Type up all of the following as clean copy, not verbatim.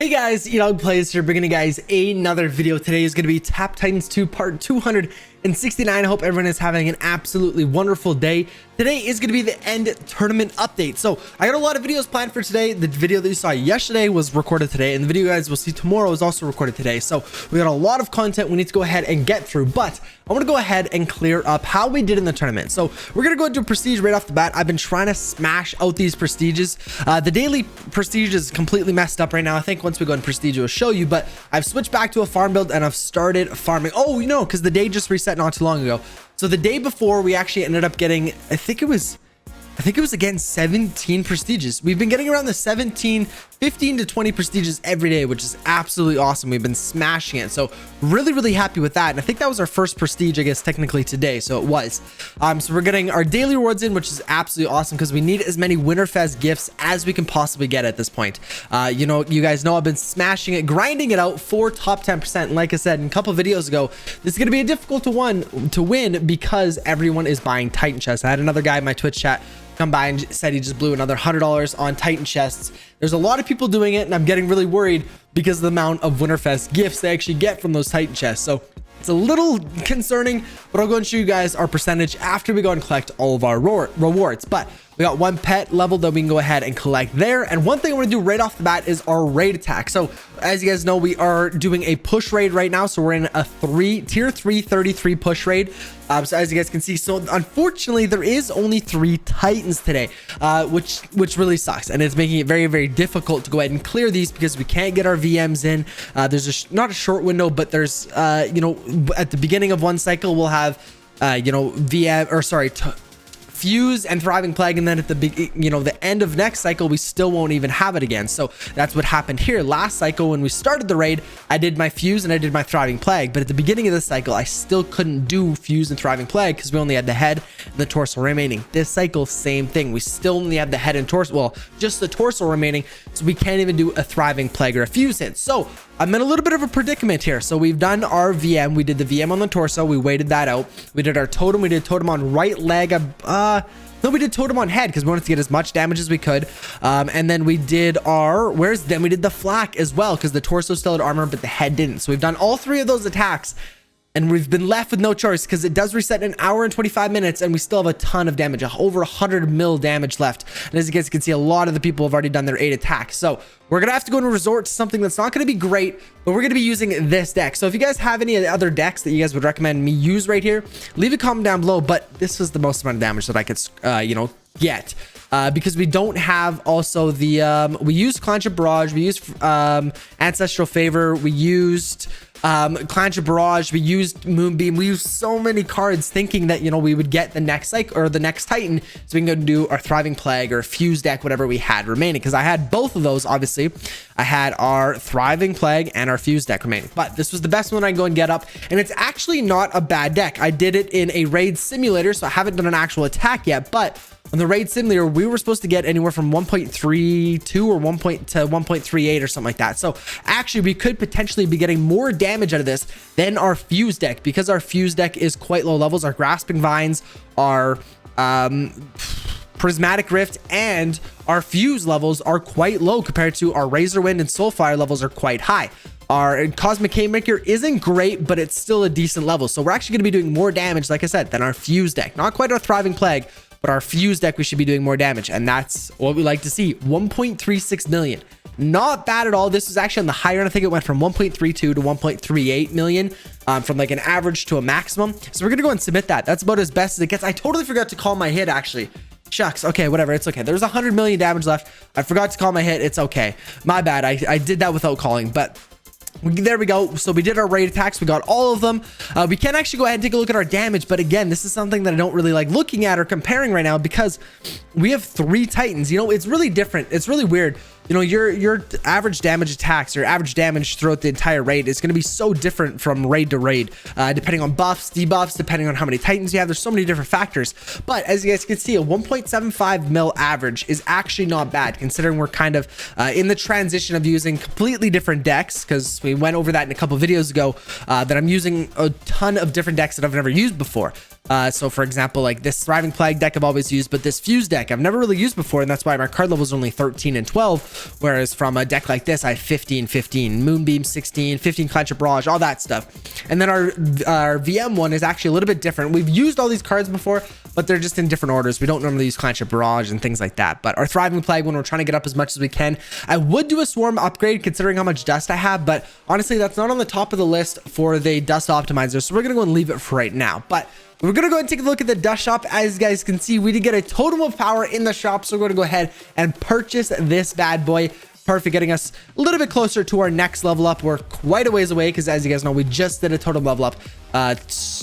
Hey guys, EdogPlays here, bringing you guys another video. Today is going to be Tap Titans 2 part 269. I hope everyone is having an absolutely wonderful day. Today is going to be the end tournament update. So I got a lot of videos planned for today. The video that you saw yesterday was recorded today, and the video you guys will see tomorrow is also recorded today. So we got a lot of content we need to go ahead and get through, but I want to go ahead and clear up how we did in the tournament. So we're going to go into prestige right off the bat. I've been trying to smash out these prestiges. The daily prestige is completely messed up right now. I think once we go in prestige, it will show you, but I've switched back to a farm build and I've started farming. Oh, because the day just reset not too long ago. So the day before, we actually ended up getting, I think it was again 17 prestiges. We've been getting around the 15 to 20 prestiges every day, which is absolutely awesome. We've been smashing it, so really happy with that. And I think that was our first prestige, I guess technically today, so it was. So we're getting our daily rewards in, which is absolutely awesome because we need as many Winterfest gifts as we can possibly get at this point. You guys know I've been smashing it, grinding it out for top 10%. And like I said in a couple videos ago, this is going to be a difficult to win because everyone is buying Titan chests. I had another guy in my Twitch chat come by and said he just blew another $100 on Titan chests. There's a lot of people doing it, and I'm getting really worried because of the amount of Winterfest gifts they actually get from those Titan chests. So it's a little concerning, but I'll go and show you guys our percentage after we go and collect all of our rewards. But we got one pet level that we can go ahead and collect there. And one thing I want to do right off the bat is our raid attack. So as you guys know, we are doing a push raid right now. So we're in a tier 3 33 push raid. So as you guys can see, so unfortunately there is only 3 Titans today, which really sucks, and it's making it very difficult to go ahead and clear these because we can't get our VMs in. There's not a short window, but there's at the beginning of one cycle we'll have Fuse and Thriving Plague, and then at the end of next cycle we still won't even have it again. So that's what happened here last cycle. When we started the raid, I did my Fuse and I did my Thriving Plague, but at the beginning of this cycle I still couldn't do Fuse and Thriving Plague because we only had the head and the torso remaining. This cycle, same thing, we still only have the head and torso, well, just the torso remaining, so we can't even do a Thriving Plague or a Fuse hit. So I'm in a little bit of a predicament here. So we've done our VM. We did the VM on the torso. We waited that out. We did our totem. We did totem on right leg. No, we did totem on head because we wanted to get as much damage as we could. And then we did our, then we did the flak as well because the torso still had armor, but the head didn't. So we've done all 3 of those attacks. And we've been left with no choice because it does reset in an hour and 25 minutes, and we still have a ton of damage, over 100 mil damage left. And as you guys can see, a lot of the people have already done their 8 attacks. So we're going to have to go and resort to something that's not going to be great, but we're going to be using this deck. So if you guys have any other decks that you guys would recommend me use right here, leave a comment down below. But this was the most amount of damage that I could, get. Because we don't have also the, we used Clanship Barrage, we used Ancestral Favor, we used Clanship Barrage, we used Moonbeam, we used so many cards thinking that, we would get the next cycle or the next Titan, so we can go do our Thriving Plague or Fuse deck, whatever we had remaining, because I had both of those. Obviously I had our Thriving Plague and our Fuse deck remaining, but this was the best one I can go and get up, and it's actually not a bad deck. I did it in a raid simulator, so I haven't done an actual attack yet, but on the raid simulator, we were supposed to get anywhere from 1.32 or 1.38 or something like that. So actually, we could potentially be getting more damage out of this than our Fuse deck because our Fuse deck is quite low levels. Our Grasping Vines, our Prismatic Rift, and our Fuse levels are quite low compared to our Razor Wind and Soulfire levels are quite high. Our Cosmic Haymaker isn't great, but it's still a decent level. So we're actually going to be doing more damage, like I said, than our Fuse deck. Not quite our Thriving Plague, but our Fuse deck, we should be doing more damage, and that's what we like to see. 1.36 million, not bad at all. This was actually on the higher end. I think it went from 1.32 to 1.38 million, from like an average to a maximum. So we're gonna go and submit that. That's about as best as it gets. I totally forgot to call my hit, actually. Shucks. Okay, whatever, it's okay. There's 100 million damage left. I forgot to call my hit. It's okay, my bad. I did that without calling, but there we go. So we did our raid attacks. We got all of them. We can actually go ahead and take a look at our damage, but again, this is something that I don't really like looking at or comparing right now because we have 3 Titans. It's really different. It's really weird. Your average damage attacks, your average damage throughout the entire raid is going to be so different from raid to raid, depending on buffs, debuffs, depending on how many Titans you have. There's so many different factors, but as you guys can see, a 1.75 mil average is actually not bad considering we're kind of in the transition of using completely different decks, because we went over that in a couple videos ago, that I'm using a ton of different decks that I've never used before. So for example, like this Thriving Plague deck I've always used, but this Fuse deck I've never really used before, and that's why my card levels are only 13 and 12, whereas from a deck like this I have 15, 15, Moonbeam 16, 15 Clench of Barrage, all that stuff. And then our VM one is actually a little bit different. We've used all these cards before, but they're just in different orders. We don't normally use Clench of Barrage and things like that. But our Thriving Plague one, we're trying to get up as much as we can. I would do a Swarm upgrade considering how much dust I have, but honestly that's not on the top of the list for the dust optimizer, so we're gonna go and leave it for right now. But we're gonna go ahead and take a look at the dust shop. As you guys can see, we did get a totem of power in the shop, so we're gonna go ahead and purchase this bad boy. Perfect, getting us a little bit closer to our next level up. We're quite a ways away because, as you guys know, we just did a totem level up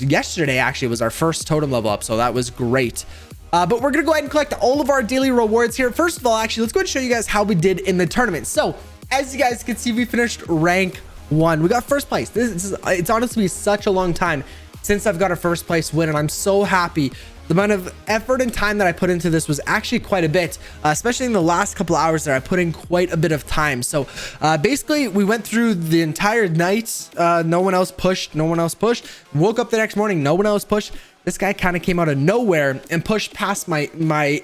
yesterday. Actually, was our first totem level up, so that was great. But we're gonna go ahead and collect all of our daily rewards here. First of all, actually, let's go ahead and show you guys how we did in the tournament. So as you guys can see, we finished rank 1. We got first place. It's honestly such a long time since I've got a first place win, and I'm so happy. The amount of effort and time that I put into this was actually quite a bit, especially in the last couple hours there. I put in quite a bit of time. So basically we went through the entire night. No one else pushed. Woke up the next morning, no one else pushed. This guy kind of came out of nowhere and pushed past my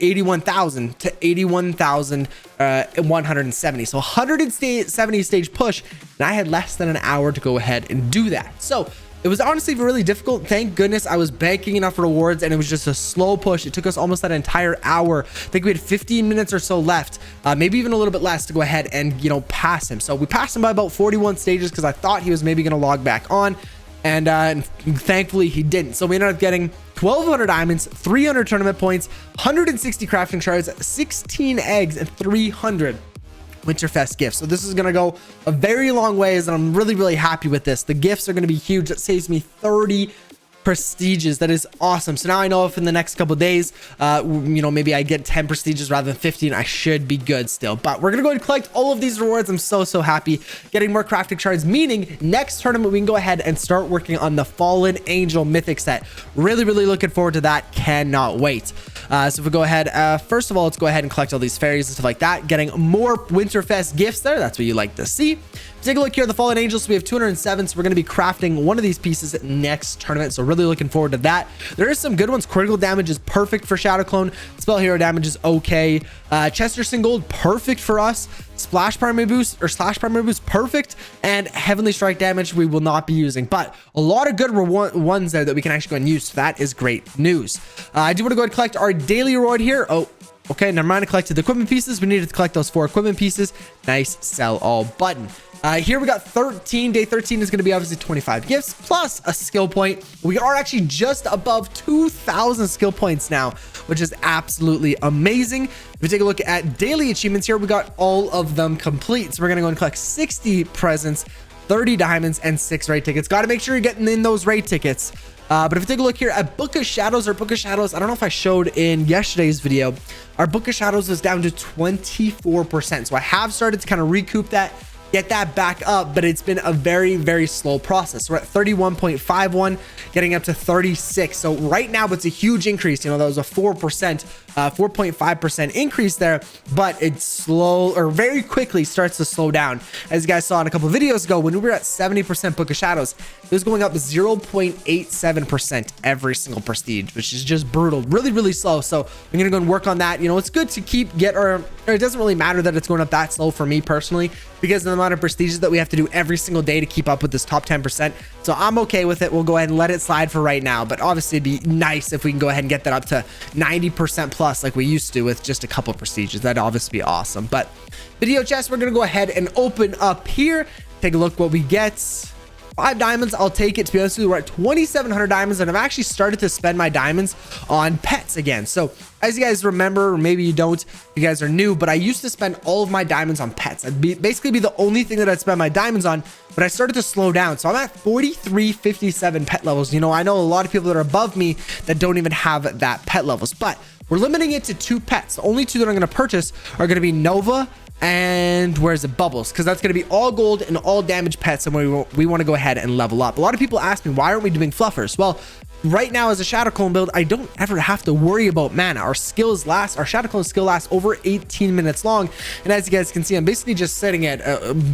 81,000 to 81,170. So 170 stage push, and I had less than an hour to go ahead and do that. So it was honestly really difficult. Thank goodness I was banking enough rewards, and it was just a slow push. It took us almost that entire hour. I think we had 15 minutes or so left, maybe even a little bit less, to go ahead and, you know, pass him. So we passed him by about 41 stages because I thought he was maybe going to log back on, and thankfully he didn't. So we ended up getting 1,200 diamonds, 300 tournament points, 160 crafting shards, 16 eggs, and 300 Winterfest gifts. So this is going to go a very long ways, and I'm really happy with this. The gifts are going to be huge. That saves me 30 prestiges. That is awesome. So now I know if in the next couple days, you know, maybe I get 10 prestiges rather than 15, I should be good still. But we're gonna go ahead and collect all of these rewards. I'm so happy. Getting more crafting shards, meaning next tournament we can go ahead and start working on the Fallen Angel mythic set. Really looking forward to that. Cannot wait. So if we go ahead, first of all, let's go ahead and collect all these fairies and stuff like that. Getting more Winterfest gifts there. That's what you like to see. Take a look here at the Fallen Angels. We have 207, so we're going to be crafting one of these pieces next tournament, so really looking forward to that. There is some good ones. Critical damage is perfect for Shadow Clone. Spell Hero damage is okay. Chesterton Gold, perfect for us. Splash Primary Boost or Slash Primary Boost, perfect. And Heavenly Strike damage we will not be using, but a lot of good ones there that we can actually go and use. So that is great news. I do want to go ahead and collect our daily reward here. Oh, okay, never mind. I collected the equipment pieces. We needed to collect those 4 equipment pieces. Nice, sell all button. Here we got 13. Day 13 is going to be obviously 25 gifts plus a skill point. We are actually just above 2,000 skill points now, which is absolutely amazing. If we take a look at daily achievements here, we got all of them complete. So we're going to go and collect 60 presents, 30 diamonds, and 6 raid tickets. Got to make sure you're getting in those raid tickets. But if we take a look here at Book of Shadows, I don't know if I showed in yesterday's video, our Book of Shadows is down to 24%. So I have started to kind of recoup that, get that back up, but it's been a very slow process. We're at 31.51, getting up to 36. So right now it's a huge increase. You know, that was a 4.5% increase there, but it's slow, or very quickly starts to slow down. As you guys saw in a couple of videos ago, when we were at 70% Book of Shadows, it was going up 0.87% every single prestige, which is just brutal. Really slow. So I'm gonna go and work on that. You know, it's good to or it doesn't really matter that it's going up that slow for me personally, because of the amount of prestiges that we have to do every single day to keep up with this top 10%. So I'm okay with it. We'll go ahead and let it slide for right now, but obviously it'd be nice if we can go ahead and get that up to 90% plus like we used to with just a couple prestiges. That'd obviously be awesome. But video chest, we're gonna go ahead and open up here. Take a look what we get. 5 diamonds, I'll take it. To be honest with you, we're at 2,700 diamonds, and I've actually started to spend my diamonds on pets again. So as you guys remember, or maybe you don't, you guys are new, but I used to spend all of my diamonds on pets. I'd basically be the only thing that I'd spend my diamonds on, but I started to slow down. So I'm at 4357 pet levels. You know, I know a lot of people that are above me that don't even have that pet levels, but we're limiting it to 2 pets. The only 2 that I'm going to purchase are going to be Nova and where's it, Bubbles, because that's going to be all gold and all damage pets, and we want to go ahead and level up. A lot of people ask me, why aren't we doing fluffers? Well, right now as a Shadow Clone build, I don't ever have to worry about mana. Our Shadow Clone skill lasts over 18 minutes long. And as you guys can see, I'm basically just sitting at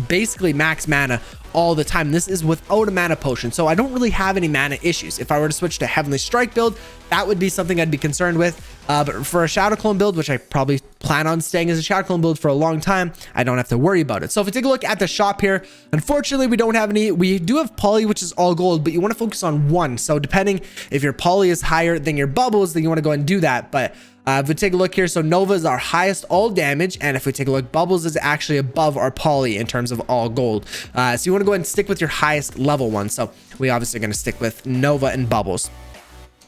basically max mana all the time. This is without a mana potion, so I don't really have any mana issues. If I were to switch to Heavenly Strike build, that would be something I'd be concerned with. But for a Shadow Clone build, which I probably plan on staying as a Shadow Clone build for a long time, I don't have to worry about it. So if we take a look at the shop here, unfortunately, we don't have any. We do have Poly, which is all gold, but you want to focus on one. So depending if your Poly is higher than your bubbles, then you want to go and do that. But if we take a look here, so Nova is our highest all damage, and if we take a look, Bubbles is actually above our Poly in terms of all gold. So you want to go ahead and stick with your highest level one. So we obviously are going to stick with Nova and Bubbles.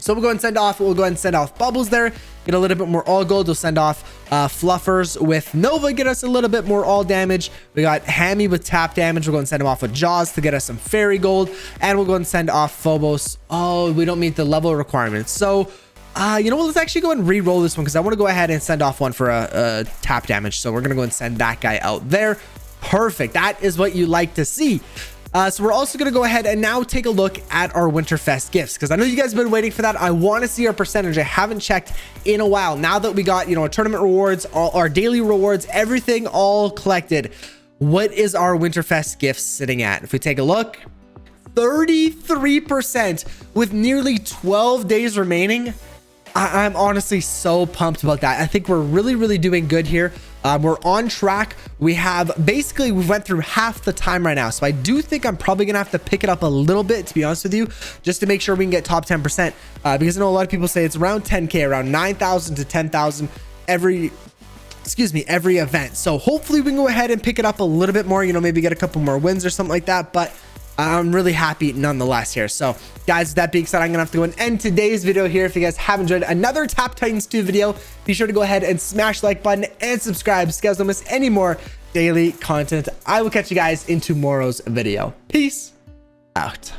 So we'll go and send off Bubbles there, get a little bit more all gold. We'll send off Fluffers with Nova, get us a little bit more all damage. We got Hammy with tap damage. We'll go and send him off with Jaws to get us some fairy gold, and we'll go and send off Phobos. Oh, we don't meet the level requirements. So you know what, let's actually go and re-roll this one, because I want to go ahead and send off one for a tap damage. So we're going to go and send that guy out there. Perfect. That is what you like to see. So we're also going to go ahead and now take a look at our Winterfest gifts, because I know you guys have been waiting for that. I want to see our percentage. I haven't checked in a while. Now that we got, you know, our tournament rewards, all our daily rewards, everything all collected, what is our Winterfest gifts sitting at? If we take a look, 33% with nearly 12 days remaining. I'm honestly so pumped about that. I think we're really doing good here. We're on track. We went through half the time right now. So I do think I'm probably gonna have to pick it up a little bit, to be honest with you, just to make sure we can get top 10%. Because I know a lot of people say it's around 10K, around 9,000 to 10,000 every event. So hopefully we can go ahead and pick it up a little bit more, you know, maybe get a couple more wins or something like that. But I'm really happy nonetheless here. So guys, with that being said, I'm gonna have to go and end today's video here. If you guys have enjoyed another Tap Titans 2 video, be sure to go ahead and smash the like button and subscribe so you guys don't miss any more daily content. I will catch you guys in tomorrow's video. Peace out.